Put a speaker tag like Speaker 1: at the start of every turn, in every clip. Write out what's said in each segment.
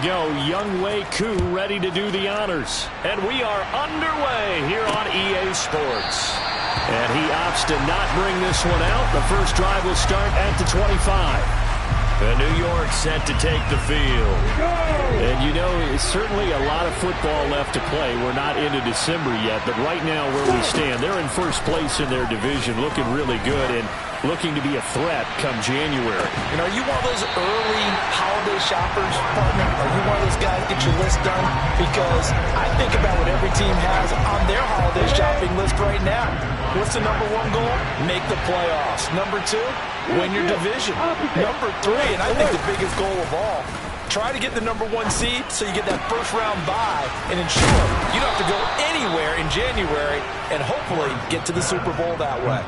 Speaker 1: Go, Young Wei Koo ready to do the honors. And we are underway here on EA Sports. And he opts to not bring this one out. The first drive will start at the 25. And New York set to take the field. And you know, it's certainly a lot of football left to play. We're not into December yet, but right now where we stand, they're in first place in their division, looking really good and looking to be a threat come January.
Speaker 2: You know, are you one of those early holiday shoppers, partner? Are you one of those guys get your list done? Because I think about what every team has on their holiday shopping list right now. What's the number one goal? Make the playoffs. Number two, win your division. Number three, and I think the biggest goal of all, try to get the number one seed so you get that first round bye and ensure you don't have to go anywhere in January and hopefully get to the Super Bowl that way.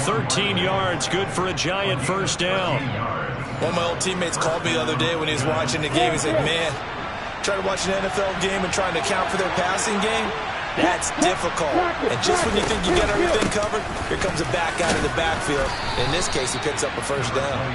Speaker 1: 13 yards, good for a giant first down.
Speaker 2: One of my old teammates called me the other day when he was watching the game. He said, man, trying to watch an NFL game and trying to account for their passing game, that's difficult. And just when you think you got everything covered, here comes a back out of the backfield. In this case, he picks up a first down.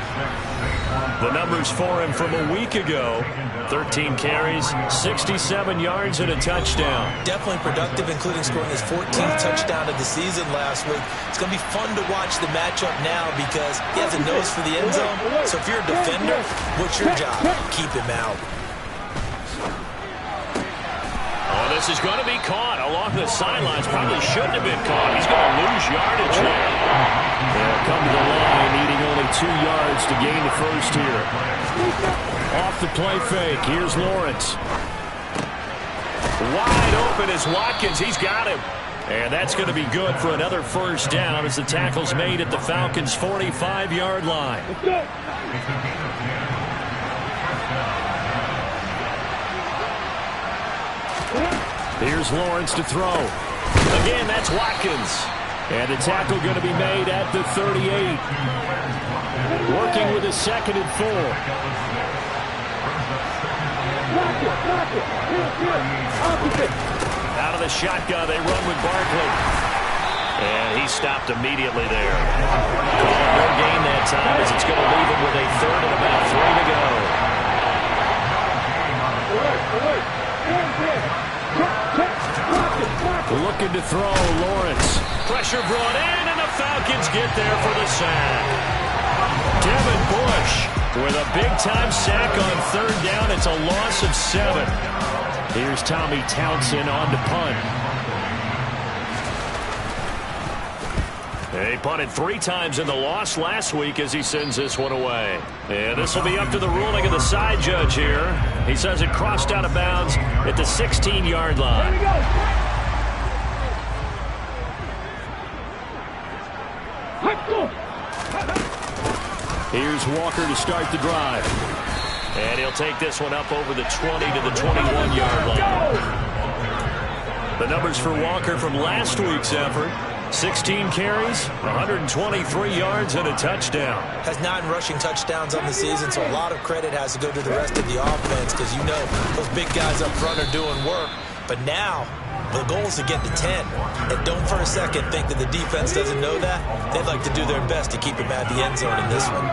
Speaker 1: The numbers for him from a week ago: 13 carries, 67 yards, and a touchdown.
Speaker 2: Definitely productive, including scoring his 14th touchdown of the season last week. It's going to be fun to watch the matchup now because he has a nose for the end zone. So if you're a defender, what's your job? Keep him out.
Speaker 1: Oh, this is going to be caught along the sidelines. Probably shouldn't have been caught. He's going to lose yardage there. They'll come to the line, needing only 2 yards to gain the first here. Off the play fake. Here's Lawrence. Wide open is Watkins. He's got him. And that's going to be good for another first down as the tackle's made at the Falcons' 45-yard line. Here's Lawrence to throw. Again, that's Watkins. And the tackle going to be made at the 38. Working with a 2nd and 4. Out of the shotgun, they run with Barkley. And he stopped immediately there. Calling no gain that time as it's going to leave him with a 3rd and about 3 to go. Looking to throw, Lawrence. Pressure brought in, and the Falcons get there for the sack. Devin Bush with a big-time sack on 3rd down. It's a loss of 7. Here's Tommy Townsend on to punt. He punted 3 times in the loss last week as he sends this one away. And this will be up to the ruling of the side judge here. He says it crossed out of bounds at the 16-yard line.
Speaker 3: There we go.
Speaker 1: Here's Walker to start the drive. And he'll take this one up over the 20 to the 21-yard line. The numbers for Walker from last week's effort: 16 carries, 123 yards, and a touchdown.
Speaker 2: Has 9 rushing touchdowns on the season, so a lot of credit has to go to the rest of the offense because you know those big guys up front are doing work. But now the goal is to get to 10. And don't for a second think that the defense doesn't know that. They'd like to do their best to keep him at the end zone in this one.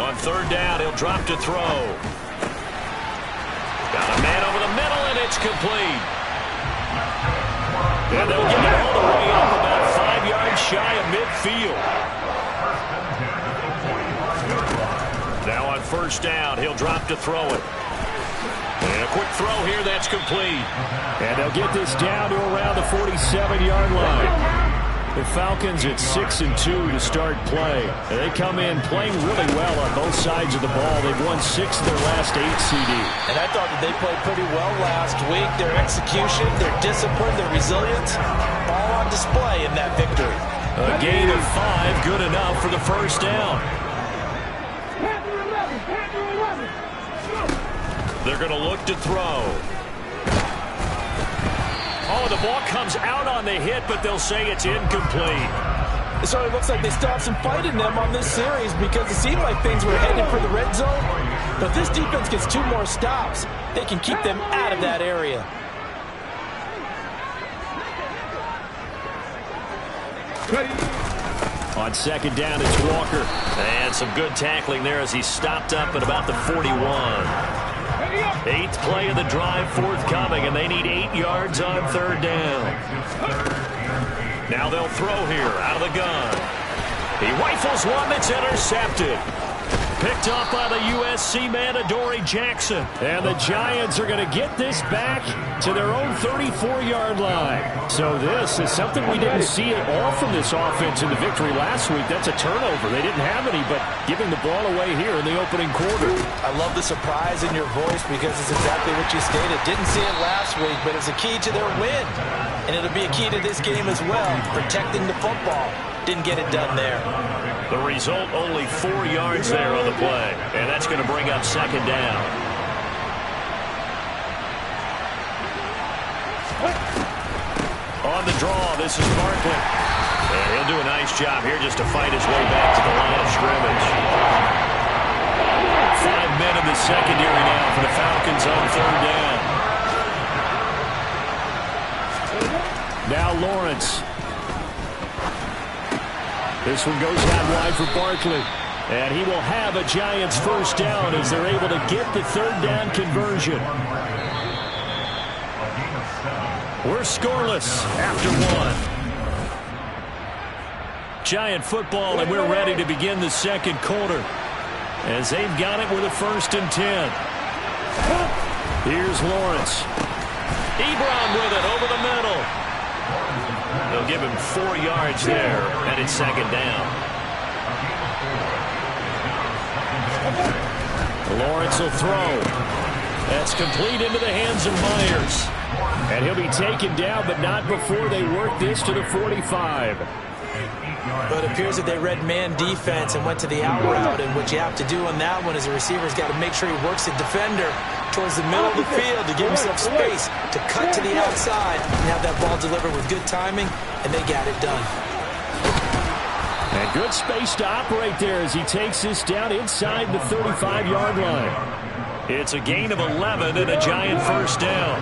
Speaker 1: On 3rd down, he'll drop to throw. Got a man over the middle, and it's complete. And they'll get it all the way up about 5 yards shy of midfield. Now on 1st down, he'll drop to throw it. And a quick throw here, that's complete. And they'll get this down to around the 47-yard line. The Falcons at 6-2 to start play. And they come in playing really well on both sides of the ball. They've won 6 of their last 8 CD.
Speaker 2: And I thought that they played pretty well last week. Their execution, their discipline, their resilience, all on display in that victory.
Speaker 1: A gain of 5, good enough for the first down. They're going to look to throw. Oh, the ball comes out on the hit, but they'll say it's incomplete.
Speaker 2: It certainly looks like they still have some fight in them on this series because it seemed like things were headed for the red zone. But if this defense gets 2 more stops, they can keep them out of that area.
Speaker 1: On second down, it's Walker. And some good tackling there as he stopped up at about the 41. 8th play of the drive forthcoming, and they need 8 yards on third down. Now they'll throw here out of the gun. He rifles one that's intercepted. Picked off by the USC man, Adoree Jackson. And the Giants are going to get this back to their own 34-yard line. So this is something we didn't see at all from this offense in the victory last week. That's a turnover. They didn't have any, but giving the ball away here in the opening quarter.
Speaker 2: I love the surprise in your voice because it's exactly what you stated. Didn't see it last week, but it's a key to their win. And it'll be a key to this game as well, protecting the football. Didn't get it done there.
Speaker 1: The result, only 4 yards there on the play. And that's going to bring up second down. On the draw, this is Barkley. And he'll do a nice job here just to fight his way back to the line of scrimmage. 5 men in the secondary now for the Falcons on third down. Now Lawrence. This one goes out wide for Barkley. And he will have a Giants first down as they're able to get the third down conversion. We're scoreless after 1. Giant football, and we're ready to begin the second quarter as they've got it with a 1st and 10. Here's Lawrence. Ebron with it over the middle. They'll give him 4 yards there, and it's second down. Lawrence will throw. That's complete into the hands of Myers. And he'll be taken down, but not before they work this to the 45.
Speaker 2: But it appears that they read man defense and went to the out route, and what you have to do on that one is the receiver's got to make sure he works the defender towards the middle of the field to give himself space to cut to the outside and have that ball delivered with good timing, and they got it done.
Speaker 1: And good space to operate there as he takes this down inside the 35-yard line. It's a gain of 11 and a Giant first down.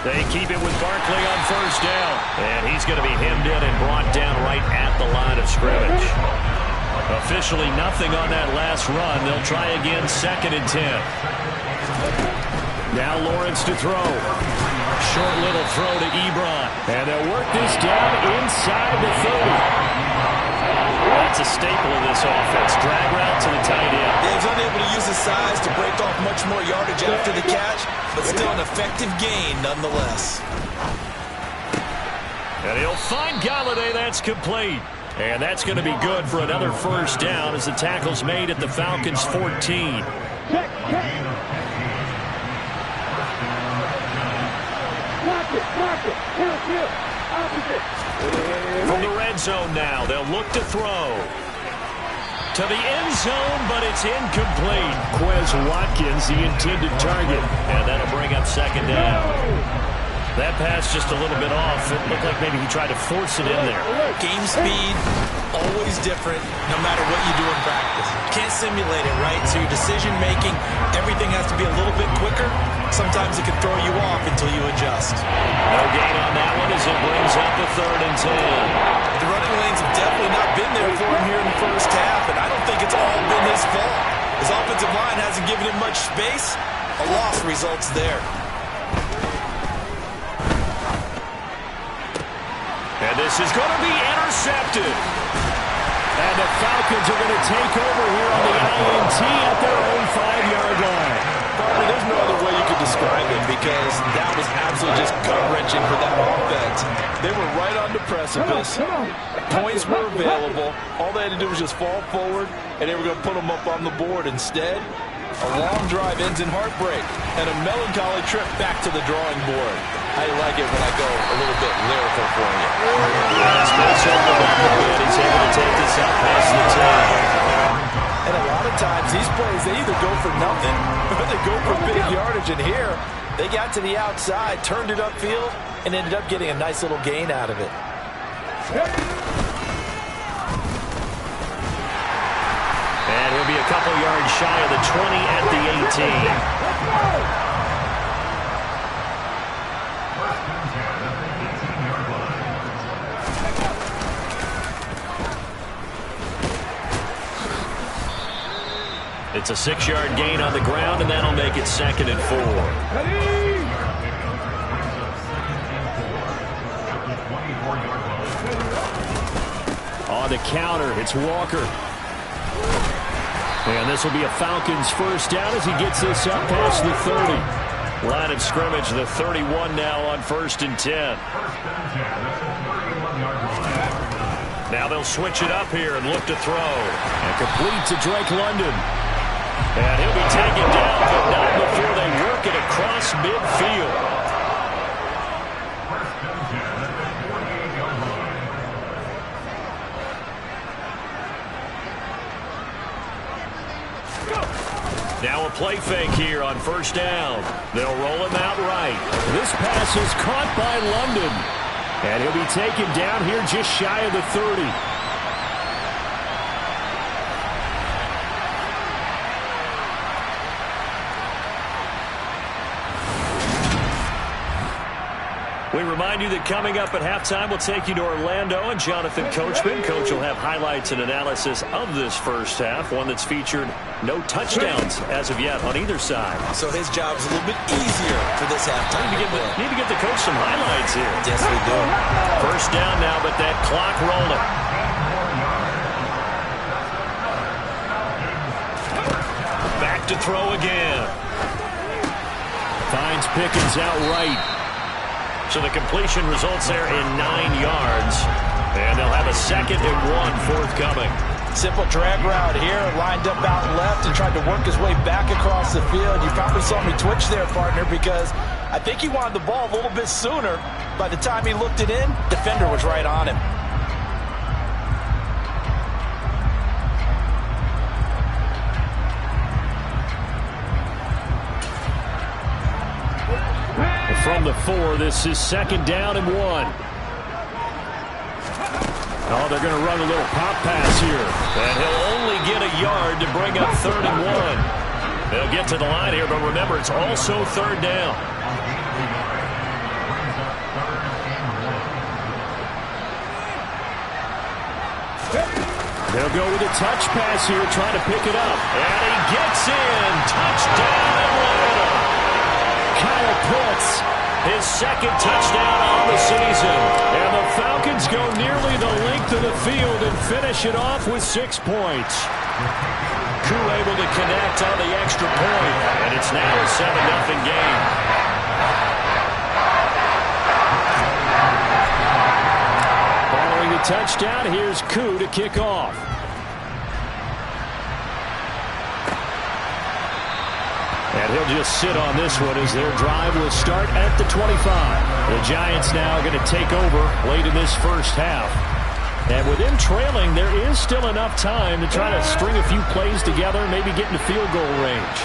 Speaker 1: They keep it with Barkley on first down. And he's going to be hemmed in and brought down right at the line of scrimmage. Officially nothing on that last run. They'll try again, 2nd and 10. Now Lawrence to throw. Short little throw to Ebron. And they'll work this down inside the 30. That's a staple of this offense. Drag route to the tight end.
Speaker 2: Yeah, he's unable to use his size to break off much more yardage after the catch, but still an effective gain nonetheless.
Speaker 1: And he'll find Galladay. That's complete. And that's going to be good for another first down as the tackle's made at the Falcons' 14. From the red zone now, they'll look to throw. To the end zone, but it's incomplete. Quez Watkins, the intended target. And that'll bring up second down. That pass just a little bit off. It looked like maybe he tried to force it in there.
Speaker 2: Game speed, always different, no matter what you do in practice. You can't simulate it, right? So your decision-making, everything has to be a little bit quicker. Sometimes it can throw you off until you adjust.
Speaker 1: No gain on that one as it brings up the 3rd and 10.
Speaker 2: The running lanes have definitely not been there for him here in the first half, and I don't think it's all been his fault. His offensive line hasn't given him much space. A loss results there.
Speaker 1: And this is going to be intercepted. And the Falcons are going to take over here on the INT at their own 5-yard line.
Speaker 2: There's no other way you could describe it because that was absolutely just gut-wrenching for that offense. They were right on the precipice. Points were available. All they had to do was just fall forward, and they were going to put them up on the board. Instead, a long drive ends in heartbreak and a melancholy trip back to the drawing board. How you like it when I go a little bit lyrical for you?
Speaker 1: He's able to take this out past the 10.
Speaker 2: And a lot of times, these plays, they either go for nothing or they go for big yardage. And here, they got to the outside, turned it upfield, and ended up getting a nice little gain out of it.
Speaker 1: And he'll be a couple yards shy of the 20 at the 18. It's a 6-yard gain on the ground, and that'll make it 2nd and 4. On the counter, it's Walker. And this will be a Falcons first down as he gets this up past the 30. Line of scrimmage, the 31 now on 1st and 10. Now they'll switch it up here and look to throw. And complete to Drake London. And he'll be taken down, but not before they work it across midfield. Now a play fake here on 1st down. They'll roll him out right. This pass is caught by London. And he'll be taken down here just shy of the 30. We remind you that coming up at halftime, we'll take you to Orlando and Jonathan Coachman. Coach will have highlights and analysis of this first half, one that's featured no touchdowns as of yet on either side.
Speaker 2: So his job is a little bit easier for this halftime.
Speaker 1: Need to get the coach some highlights here.
Speaker 2: Yes, we do.
Speaker 1: First down now, but that clock rolling. Back to throw again. Finds Pickens outright. So the completion results there in 9 yards. And they'll have a 2nd and 1 forthcoming.
Speaker 2: Simple drag route here, lined up out left and tried to work his way back across the field. You probably saw me twitch there, partner, because I think he wanted the ball a little bit sooner. By the time he looked it in, defender was right on him.
Speaker 1: From the 4, this is 2nd down and 1. Oh, they're going to run a little pop pass here. And he'll only get a yard to bring up 3rd and 1. They'll get to the line here, but remember, it's also 3rd down. They'll go with a touch pass here, trying to pick it up. And he gets in. Touchdown, Atlanta. Kyle Pitts, his 2nd touchdown on the season. And the Falcons go nearly the length of the field and finish it off with 6 points. Koo able to connect on the extra point, and it's now a 7-0 game. Following the touchdown, here's Koo to kick off. And he'll just sit on this one as their drive will start at the 25. The Giants now going to take over late in this first half. And with them trailing, there is still enough time to try to string a few plays together, maybe get into field goal range.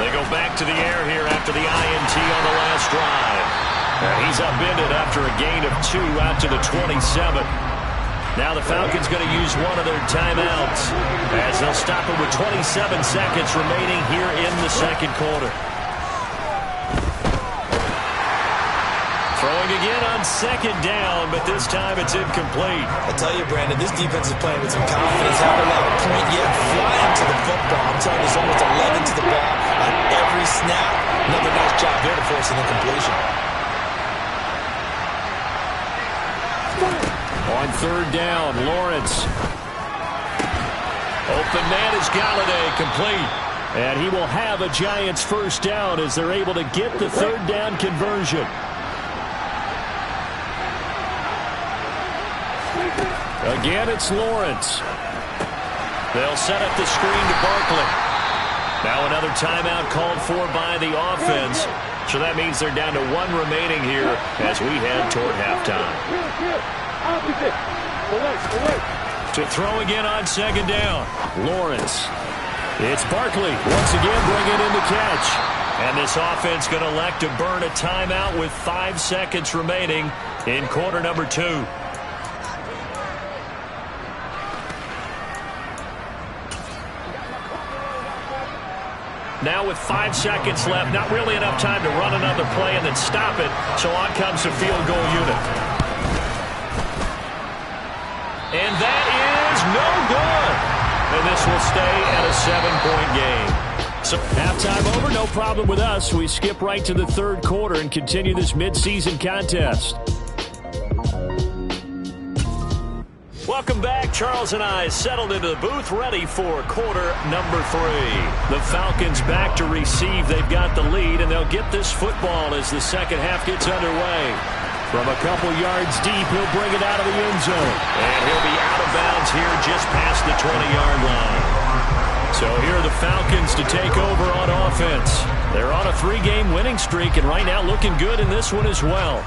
Speaker 1: They go back to the air here after the INT on the last drive. And he's upended after a gain of 2 out to the 27. Now the Falcons going to use one of their timeouts as they'll stop it with 27 seconds remaining here in the 2nd quarter. Throwing again on 2nd down, but this time it's incomplete.
Speaker 2: I tell you, Brandon, this defense is playing with some confidence. Haven't allowed a point yet. Flying to the football. I'm telling you, there's almost 11 to the ball on every snap. Another nice job there to force an incompletion.
Speaker 1: On 3rd down, Lawrence. Open man is Galladay, complete. And he will have a Giants first down as they're able to get the 3rd down conversion. Again, it's Lawrence. They'll set up the screen to Barkley. Now another timeout called for by the offense. So that means they're down to 1 remaining here as we head toward halftime. To throw again on 2nd down. Lawrence. It's Barkley once again bringing in the catch. And this offense going to elect to burn a timeout with 5 seconds remaining in quarter number 2. Now with 5 seconds left, not really enough time to run another play and then stop it. So on comes the field goal unit. And that is no good. and this will stay at a 7-point game. So halftime over, no problem with us. We skip right to the third quarter and continue this midseason contest. Welcome back. Charles and I settled into the booth, ready for quarter number 3. The Falcons back to receive. They've got the lead, and they'll get this football as the second half gets underway. From a couple yards deep, he'll bring it out of the end zone. And he'll be out of bounds here just past the 20-yard line. So here are the Falcons to take over on offense. They're on a 3-game winning streak, and right now looking good in this one as well.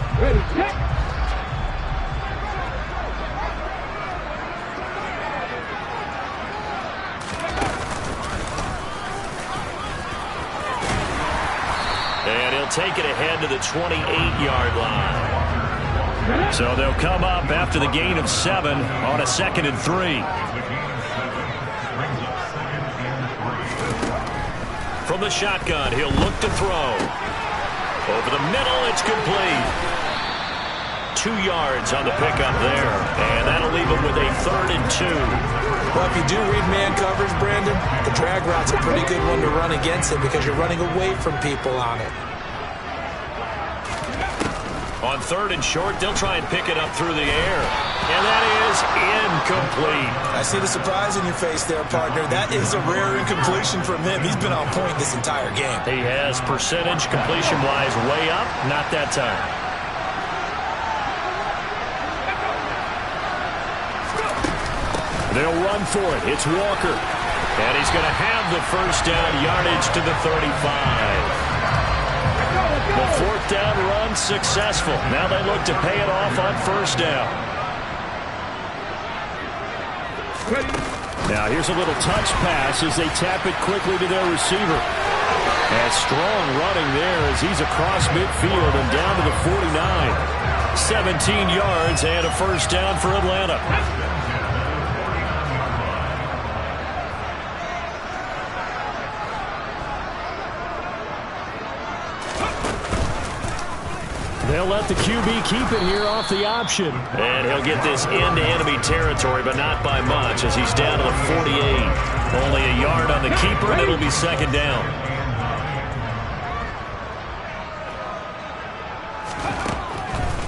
Speaker 1: And he'll take it ahead to the 28-yard line. So they'll come up after the gain of 7 on a 2nd and 3. From the shotgun, he'll look to throw. Over the middle, it's complete. 2 yards on the pickup there. And that'll leave him with a 3rd and 2.
Speaker 2: Well, if you do read man coverage, Brandon, the drag route's a pretty good one to run against it because you're running away from people on it.
Speaker 1: On 3rd and short, they'll try and pick it up through the air. And that is incomplete.
Speaker 2: I see the surprise in your face there, partner. That is a rare incompletion from him. He's been on point this entire game.
Speaker 1: He has percentage completion-wise way up. Not that time. They'll run for it. It's Walker. And he's going to have the first down yardage to the 35. The 4th down run successful. Now they look to pay it off on 1st down. Now here's a little touch pass as they tap it quickly to their receiver. And strong running there as he's across midfield and down to the 49. 17 yards and a 1st down for Atlanta. They'll let the QB keep it here off the option. And he'll get this into enemy territory, but not by much as he's down to the 48. Only a yard on the keeper, and it'll be 2nd down.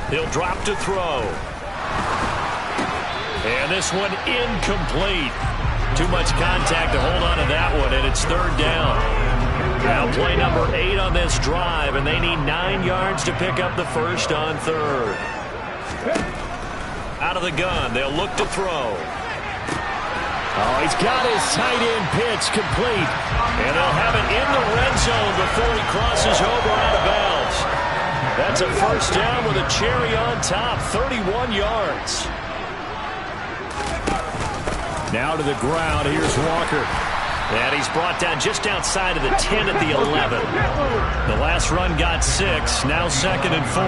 Speaker 1: He'll drop to throw. And this one incomplete. Too much contact to hold on to that one, and it's 3rd down. Now play number 8 on this drive, and they need 9 yards to pick up the first on 3rd. Out of the gun, they'll look to throw. Oh, he's got his tight end pitch complete. And they'll have it in the red zone before he crosses over out of bounds. That's a 1st down with a cherry on top, 31 yards. Now to the ground, here's Walker. And he's brought down just outside of the 10 at the 11. The last run got 6, now 2nd and 4.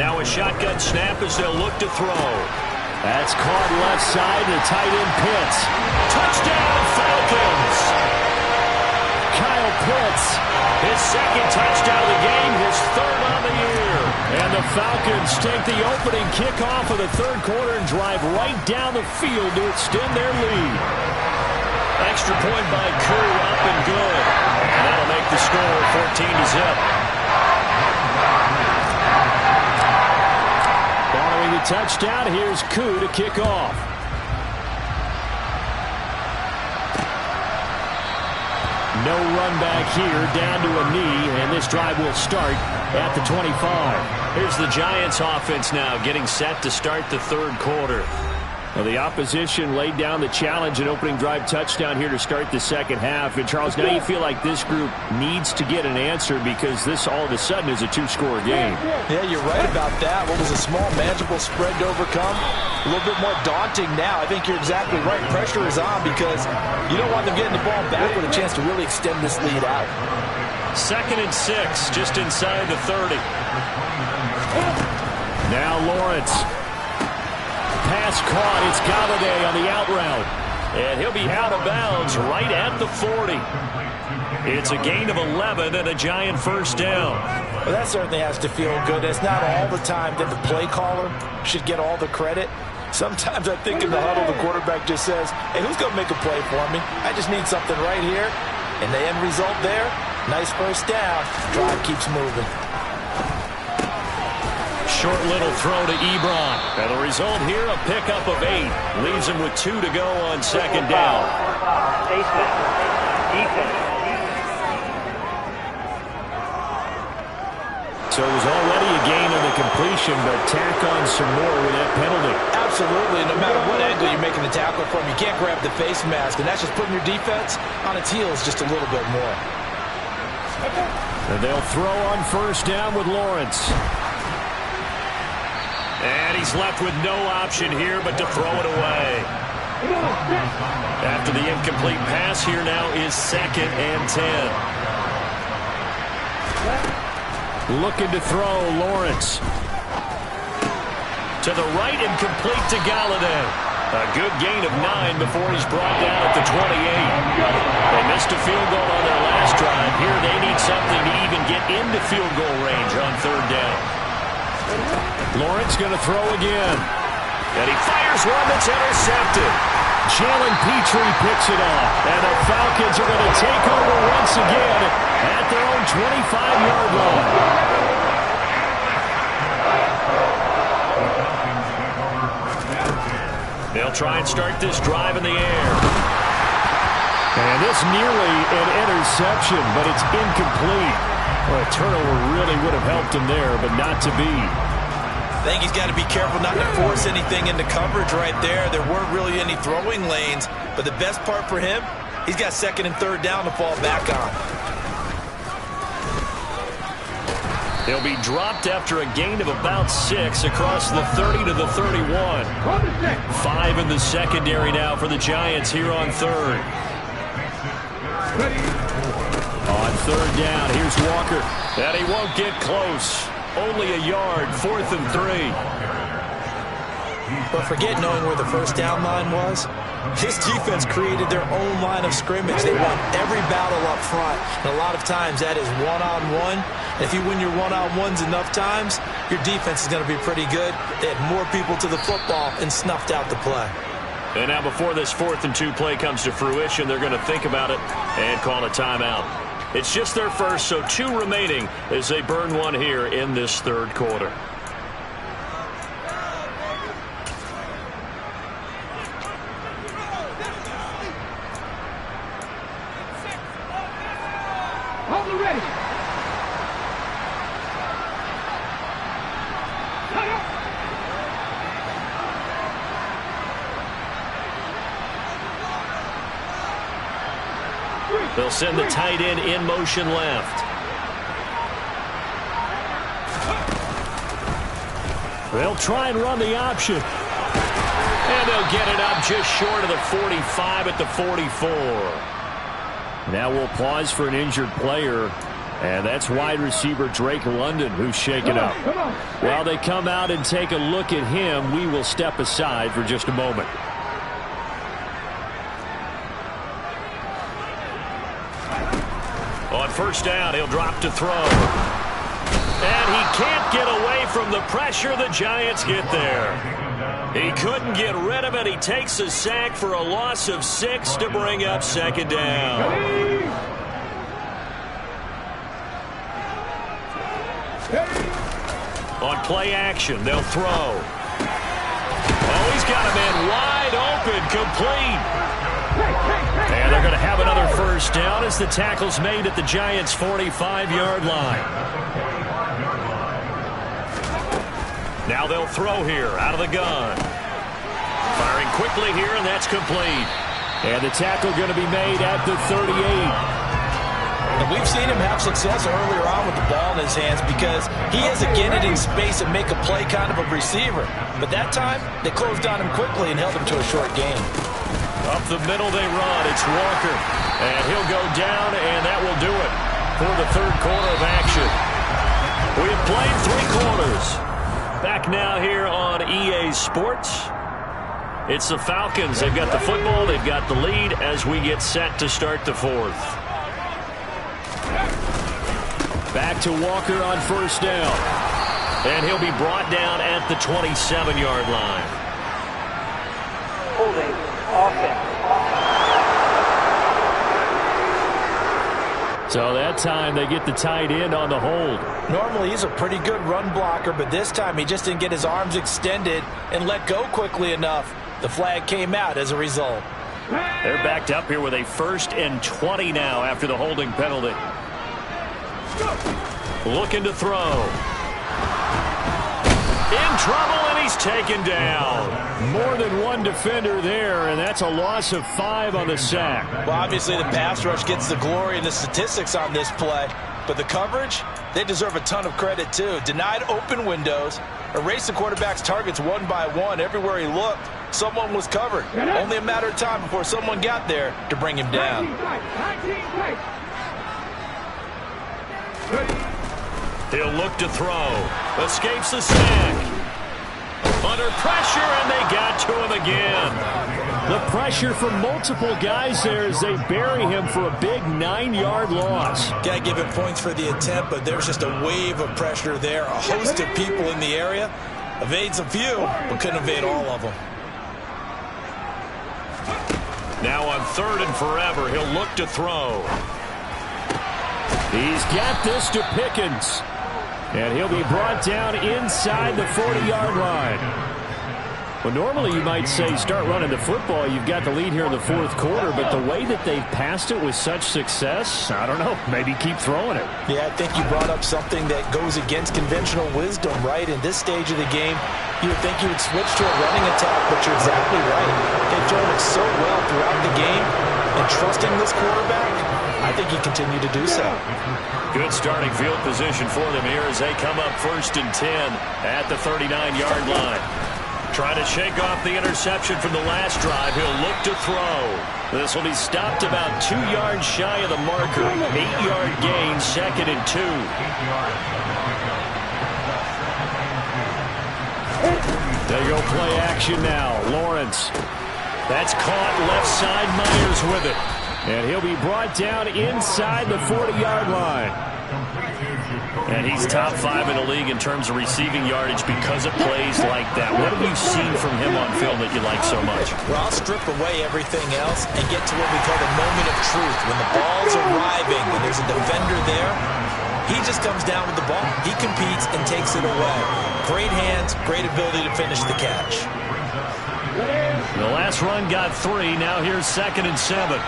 Speaker 1: Now a shotgun snap as they'll look to throw. That's caught left side, the tight end Pitts. Touchdown, Falcons! Kyle Pitts, his 2nd touchdown of the game, his 3rd on the year. And the Falcons take the opening kickoff of the 3rd quarter and drive right down the field to extend their lead. Extra point by Koo, up and good. And that'll make the score 14-0. Following the touchdown, here's Koo to kick off. No run back here, down to a knee, and this drive will start at the 25. Here's the Giants offense now getting set to start the 3rd quarter. Well, the opposition laid down the challenge and opening drive touchdown here to start the 2nd half. And, Charles, now you feel like this group needs to get an answer because this all of a sudden is a 2-score game.
Speaker 2: Yeah, you're right about that. What was a small, manageable spread to overcome? A little bit more daunting now. I think you're exactly right. Pressure is on because you don't want them getting the ball back with a chance to really extend this lead out.
Speaker 1: 2nd and 6, just inside the 30. Now Lawrence. Pass caught. It's Galladay on the out route. And he'll be out of bounds right at the 40. It's a gain of 11 and a Giant 1st down.
Speaker 2: Well, that certainly has to feel good. It's not all the time that the play caller should get all the credit. Sometimes I think in the huddle, the quarterback just says, hey, who's going to make a play for me? I just need something right here. And the end result there, nice first down. Drive keeps moving.
Speaker 1: Short little throw to Ebron. And the result here, a pickup of 8. Leaves him with 2 to go on second down. So it was already a gain on the completion, but tack on some more with that penalty.
Speaker 2: Absolutely. No matter what angle you're making the tackle from, you can't grab the face mask, and that's just putting your defense on its heels just a little bit more.
Speaker 1: And they'll throw on first down with Lawrence. And he's left with no option here but to throw it away. After the incomplete pass, here now is 2nd and 10. Looking to throw, Lawrence. To the right and complete to Galladay. A good gain of 9 before he's brought down at the 28. They missed a field goal on their last drive. Here they need something to even get into field goal range on 3rd down. Lawrence going to throw again. And he fires one that's intercepted. Jalen Petrie picks it off. And the Falcons are going to take over once again at their own 25-yard line. They'll try and start this drive in the air. And this nearly an interception, but it's incomplete. Well, a turnover really would have helped him there, but not to be.
Speaker 2: I think he's got to be careful not to force anything into coverage right there. There weren't really any throwing lanes, but the best part for him, he's got 2nd and 3rd down to fall back on.
Speaker 1: He'll be dropped after a gain of about 6 across the 30 to the 31. 5 in the secondary now for the Giants here on 3rd. On 3rd down, here's Walker. And he won't get close. Only a yard, 4th and 3.
Speaker 2: But forget knowing where the first down line was. This defense created their own line of scrimmage. They won every battle up front. And a lot of times that is one-on-one. If you win your one-on-ones enough times, your defense is going to be pretty good. They had more people to the football and snuffed out the play.
Speaker 1: And now before this 4th and 2 play comes to fruition, they're going to think about it and call a timeout. It's just their first, so 2 remaining as they burn one here in this 3rd quarter.
Speaker 3: Hold it ready.
Speaker 1: They'll send the tight end in motion left. They'll try and run the option. And they'll get it up just short of the 45 at the 44. Now we'll pause for an injured player. And that's wide receiver Drake London who's shaken up. While they come out and take a look at him, we will step aside for just a moment. On first down, he'll drop to throw. And he can't get away from the pressure. The Giants get there. He couldn't get rid of it. He takes a sack for a loss of 6 to bring up 2nd down. On play action, they'll throw. Oh, he's got a man wide open, complete. And they're going to have another first down as the tackle's made at the Giants' 45-yard line. Now they'll throw here out of the gun. Firing quickly here, and that's complete. And the tackle going to be made at the 38.
Speaker 2: And we've seen him have success earlier on with the ball in his hands because he has to get it in space and make a play kind of a receiver. But that time, they closed on him quickly and held him to a short gain.
Speaker 1: Up the middle they run. It's Walker. And he'll go down, and that will do it for the 3rd quarter of action. We have played 3 quarters. Back now here on EA Sports. It's the Falcons. They've got the football. They've got the lead as we get set to start the 4th. Back to Walker on first down. And he'll be brought down at the 27-yard line.
Speaker 2: holding offense.
Speaker 1: So that time they get the tight end on the hold.
Speaker 2: Normally he's a pretty good run blocker, but this time he just didn't get his arms extended and let go quickly enough. The flag came out as a result.
Speaker 1: They're backed up here with a 1st and 20 now after the holding penalty. Looking to throw. In trouble, and he's taken down. More than one defender there, and that's a loss of 5 on the sack.
Speaker 2: Well, obviously the pass rush gets the glory and the statistics on this play, but the coverage, they deserve a ton of credit too. Denied open windows, erased the quarterback's targets one by one. Everywhere he looked, someone was covered. Only a matter of time before someone got there to bring him down.
Speaker 1: He'll look to throw. Escapes the sack. Under pressure, and they got to him again. The pressure from multiple guys there as they bury him for a big 9-yard loss.
Speaker 2: Got to give him points for the attempt, but there's just a wave of pressure there. A host of people in the area. Evades a few, but couldn't evade all of them.
Speaker 1: Now on 3rd and forever, he'll look to throw. He's got this to Pickens. And he'll be brought down inside the 40-yard line. Well, normally you might say start running the football. You've got the lead here in the 4th quarter, but the way that they've passed it with such success, I don't know, maybe keep throwing it.
Speaker 2: Yeah, I think you brought up something that goes against conventional wisdom, right? In this stage of the game, you would think you would switch to a running attack, but you're exactly right. They've thrown it so well throughout the game, and trusting this quarterback, I think you continue to do so.
Speaker 1: Good starting field position for them here as they come up 1st and 10 at the 39-yard line. Trying to shake off the interception from the last drive. He'll look to throw. This will be stopped about 2 yards shy of the marker. 8-yard gain, 2nd and 2. They go play action now. Lawrence. That's caught left side. Myers with it. And he'll be brought down inside the 40-yard line. And he's top 5 in the league in terms of receiving yardage because of plays like that. What have you seen from him on film that you like so much?
Speaker 2: Well, I'll strip away everything else and get to what we call the moment of truth. When the ball's arriving and there's a defender there, he just comes down with the ball. He competes and takes it away. Great hands, great ability to finish the catch.
Speaker 1: The last run got 3. Now here's 2nd and 7.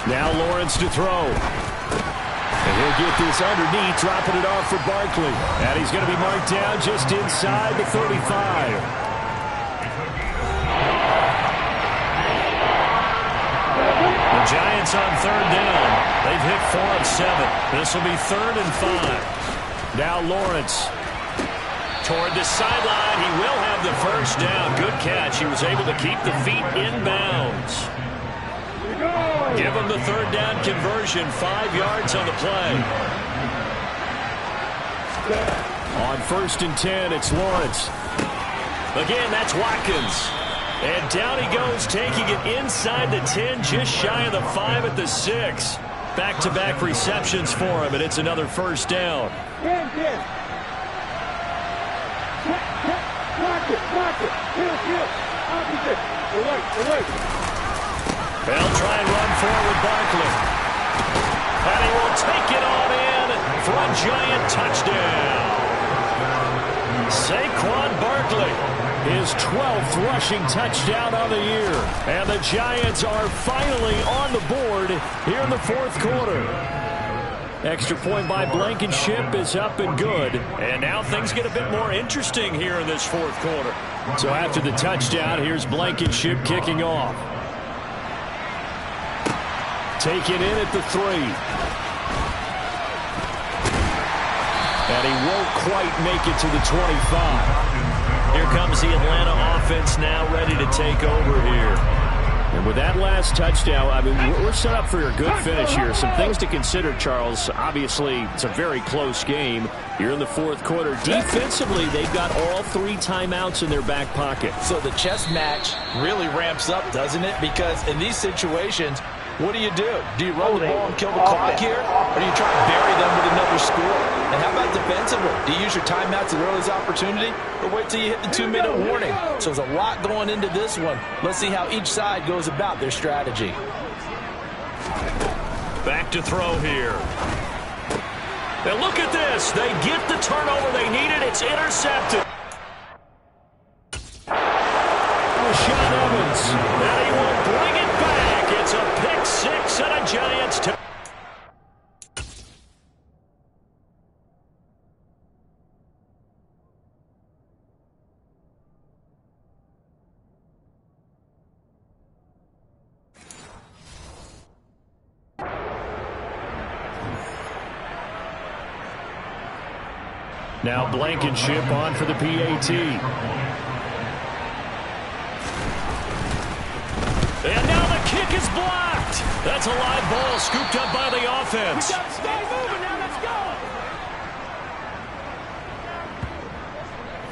Speaker 1: Now Lawrence to throw. And he'll get this underneath, dropping it off for Barkley. And he's going to be marked down just inside the 35. The Giants on 3rd down. They've hit 4 of 7. This will be 3rd and 5. Now Lawrence toward the sideline. He will have the 1st down. Good catch. He was able to keep the feet in bounds. Give him the 3rd down conversion. 5 yards on the play. On 1st and 10, it's Lawrence. Again, that's Watkins. And down he goes, taking it inside the 10, just shy of the 5 at the 6. Back-to-back receptions for him, and it's another 1st down. They'll try and run forward Barkley. And he will take it on in for a Giant touchdown. Saquon Barkley, his 12th rushing touchdown on the year. And the Giants are finally on the board here in the 4th quarter. Extra point by Blankenship is up and good. And now things get a bit more interesting here in this 4th quarter. So after the touchdown, here's Blankenship kicking off. Taken in at the 3. And he won't quite make it to the 25. Here comes the Atlanta offense now ready to take over here. And with that last touchdown, I mean, we're set up for a good finish here. Some things to consider, Charles. Obviously, it's a very close game. You're in the 4th quarter. Defensively, they've got all 3 timeouts in their back pocket.
Speaker 2: So the chess match really ramps up, doesn't it? Because in these situations, What do? Do you run the ball and kill the clock here? Or do you try to bury them with another score? And how about defensively? Do you use your timeouts at earliest opportunity? Or wait till you hit the 2-minute warning? So there's a lot going into this one. Let's see how each side goes about their strategy.
Speaker 1: Back to throw here. And look at this. They get the turnover they needed. It's intercepted. Rashaan Evans. And he will bring it back. It's a pick six and a Giants touchdown. Now Blankenship on for the PAT. And now the kick is blocked. That's a live ball scooped up by the offense.
Speaker 3: Stay moving now, let's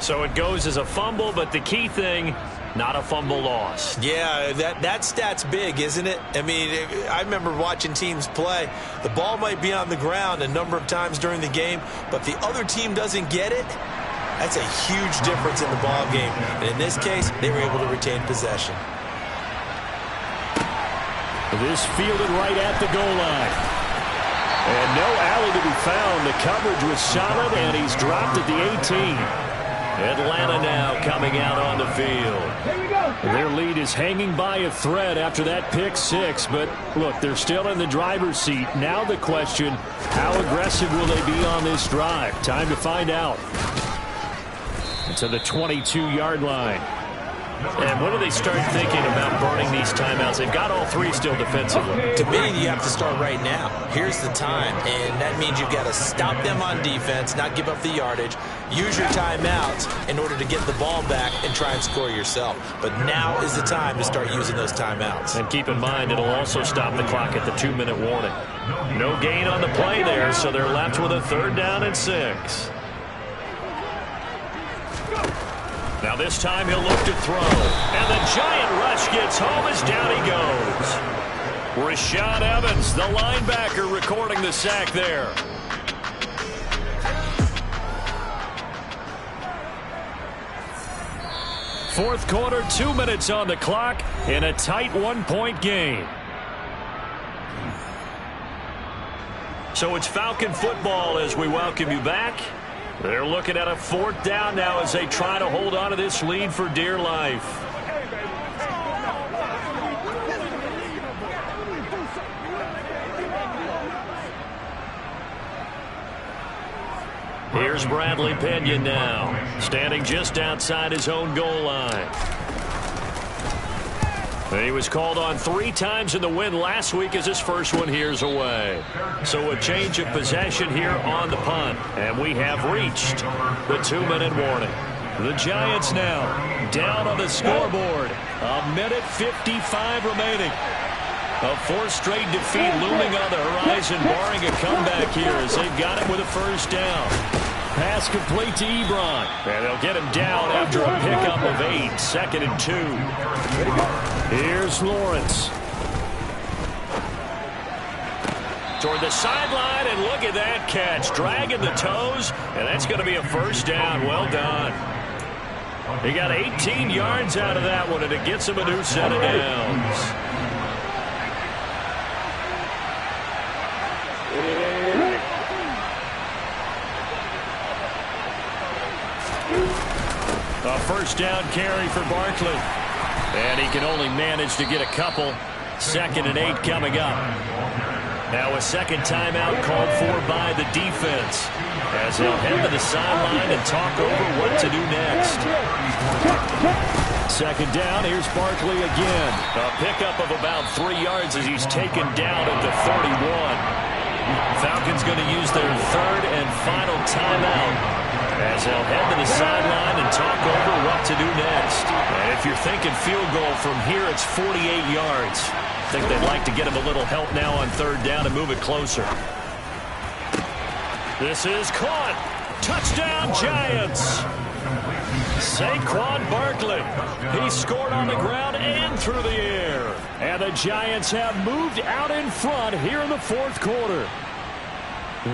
Speaker 3: go.
Speaker 1: So it goes as a fumble, but the key thing, not a fumble loss.
Speaker 4: Yeah, that stat's big, isn't it? I mean, I remember watching teams play. The ball might be on the ground a number of times during the game, but if the other team doesn't get it, that's a huge difference in the ball game. And in this case, they were able to retain possession.
Speaker 1: This fielded right at the goal line. And no alley to be found. The coverage was solid, and he's dropped at the 18. Atlanta now coming out on the field. Their lead is hanging by a thread after that pick six, but look, they're still in the driver's seat. Now the question, how aggressive will they be on this drive? Time to find out. To the 22-yard line. And when do they start thinking about burning these timeouts? They've got all three still defensively.
Speaker 4: To me, you have to start right now. Here's the time, and that means you've got to stop them on defense, not give up the yardage, use your timeouts in order to get the ball back and try and score yourself. But now is the time to start using those timeouts.
Speaker 1: And keep in mind, it'll also stop the clock at the 2-minute warning. No gain on the play there, so they're left with a 3rd down and 6. Now this time he'll look to throw. And the giant rush gets home as down he goes. Rashaan Evans, the linebacker, recording the sack there. Fourth quarter, 2 minutes on the clock in a tight 1-point game. So it's Falcon football as we welcome you back. They're looking at a 4th down now as they try to hold on to this lead for dear life. Here's Bradley Pinion now, standing just outside his own goal line. He was called on 3 times in the win last week as his first one here's away. So a change of possession here on the punt. And we have reached the 2-minute warning. The Giants now down on the scoreboard. 1:55 remaining. A 4th straight defeat looming on the horizon, barring a comeback here as they've got it with a 1st down. Pass complete to Ebron. And they'll get him down after a pickup of 8. 2nd and 2. Here's Lawrence. Toward the sideline, and look at that catch. Dragging the toes, and that's going to be a 1st down. Well done. He got 18 yards out of that one, and it gets him a new set of downs. A 1st down carry for Barkley. And he can only manage to get a couple. 2nd and 8 coming up. Now a 2nd timeout called for by the defense as they'll head to the sideline and talk over what to do next. 2nd down, here's Barkley again. A pickup of about 3 yards as he's taken down at the 31. Falcons going to use their 3rd and final timeout as they'll head to the sideline and talk over what to do next. And if you're thinking field goal from here, it's 48 yards. I think they'd like to get him a little help now on 3rd down and move it closer. This is caught. Touchdown, Giants. Saquon Barkley. He scored on the ground and through the air. And the Giants have moved out in front here in the fourth quarter.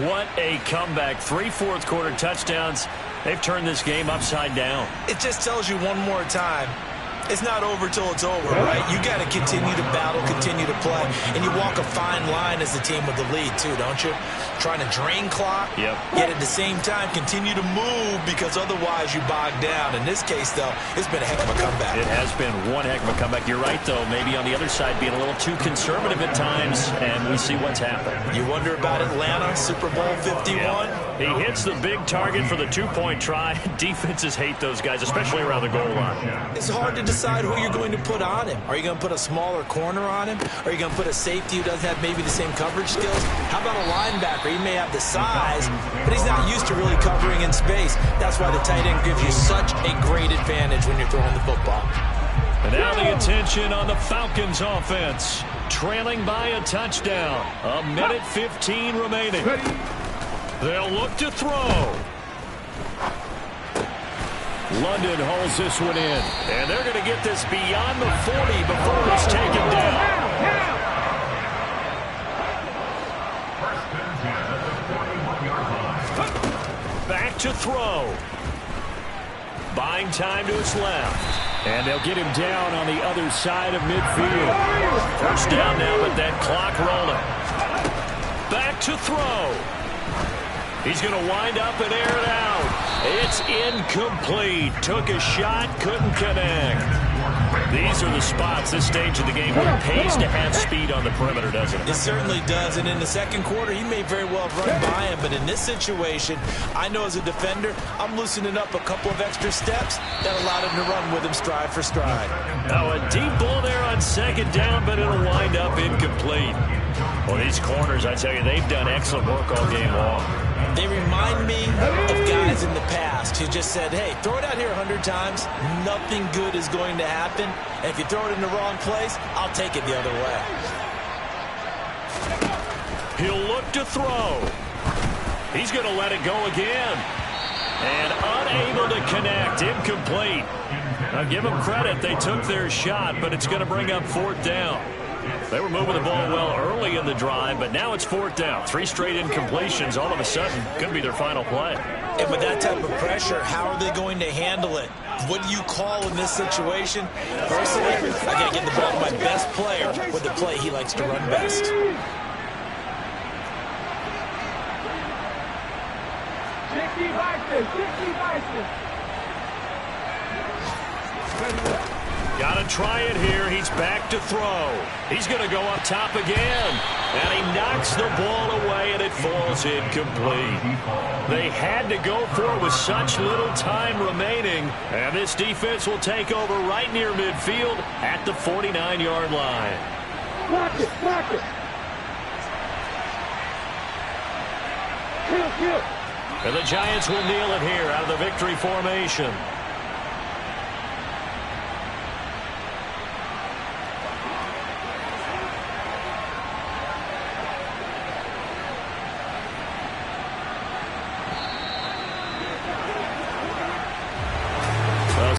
Speaker 1: What a comeback. 3 fourth-quarter touchdowns. They've turned this game upside down.
Speaker 4: It just tells you one more time, it's not over till it's over, right? You got to continue to battle, continue to play, and you walk a fine line as a team with the lead too, don't you? Trying to drain clock,
Speaker 1: yep.
Speaker 4: Yet at the same time continue to move because otherwise you bog down. In this case, though, it's been a heck of a comeback.
Speaker 1: It has been one heck of a comeback. You're right, though. Maybe on the other side being a little too conservative at times, and we see what's happened.
Speaker 4: You wonder about Atlanta, Super Bowl 51?
Speaker 1: Yep. He hits the big target for the two-point try. Defenses hate those guys, especially around the goal line.
Speaker 4: It's hard to decide who you're going to put on him. Are you going to put a smaller corner on him? Are you going to put a safety who doesn't have maybe the same coverage skills? How about a linebacker? He may have the size, but he's not used to really covering in space. That's why the tight end gives you such a great advantage when you're throwing the football.
Speaker 1: And now the attention on the Falcons offense. Trailing by a touchdown. 1:15 remaining. They'll look to throw. London hauls this one in. And they're going to get this beyond the 40 before it's taken down. Back to throw. Buying time to his left. And they'll get him down on the other side of midfield. First down now, but that clock rolling. Back to throw. He's going to wind up and air it out. It's incomplete. Took a shot, couldn't connect. These are the spots, this stage of the game, where it pays to have speed on the perimeter, doesn't it?
Speaker 4: It certainly does, and in the second quarter, he may very well have run by him, but in this situation, I know as a defender, I'm loosening up a couple of extra steps that allowed him to run with him stride for stride.
Speaker 1: Now a deep ball there on second down, but it'll wind up incomplete. Well, these corners, I tell you, they've done excellent work all game long.
Speaker 4: They remind me of guys in the past who just said, hey, throw it out here 100 times, nothing good is going to happen, and if you throw it in the wrong place, I'll take it the other way.
Speaker 1: He'll look to throw. He's going to let it go again. And unable to connect, incomplete. Now give them credit, they took their shot, but it's going to bring up fourth down. They were moving the ball well early in the drive, but now it's fourth down. 3 straight incompletions all of a sudden could be their final play.
Speaker 4: And with that type of pressure, how are they going to handle it? What do you call in this situation? Personally, I got to get the ball to my best player with the play he likes to run best.
Speaker 1: Got to try it here. He's back to throw. He's going to go up top again. And he knocks the ball away, and it falls incomplete. They had to go for it with such little time remaining. And this defense will take over right near midfield at the 49-yard line.
Speaker 3: Block it, block it. Kill.
Speaker 1: And the Giants will kneel it here out of the victory formation.